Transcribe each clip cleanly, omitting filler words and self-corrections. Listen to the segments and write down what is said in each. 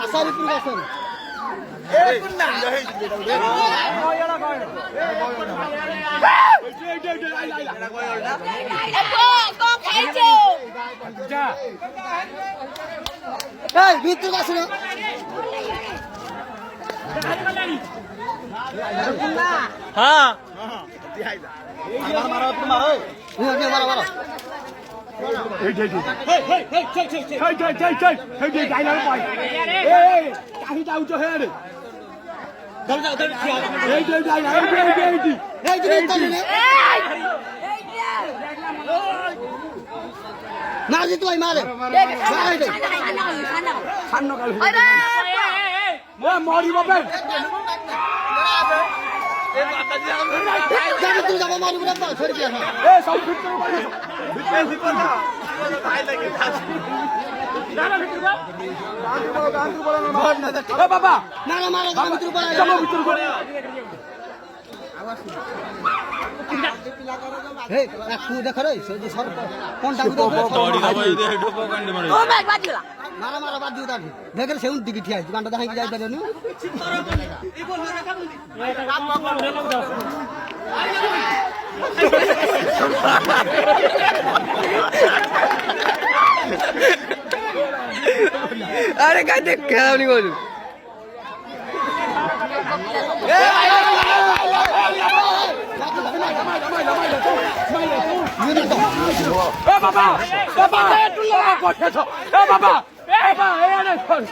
আসারি প্রকাশন ভিতর আছে না হ্যাঁ মারো মারো মারো মারো মার দিত ভাই মারে মরি বাবা তুই যাবো মারি বলে ছেড়ে দিয়ে সব বাবা মারা মারা ভিতর দেখ রে মারা মারা বাদ দিও তাকে দেখে সে দিকে ঠিক আছে গানটা দেখাই যাই পারে আরে কাই দেখ কেমনি বলু বাবা বাবা একটু লাগা করতেছ বাবা বাবা এনে ফোন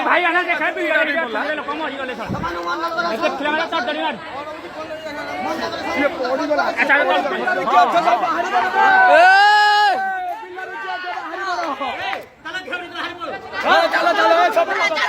ভাই আনা দেখাই কম হয়ে গেলে চলো চলো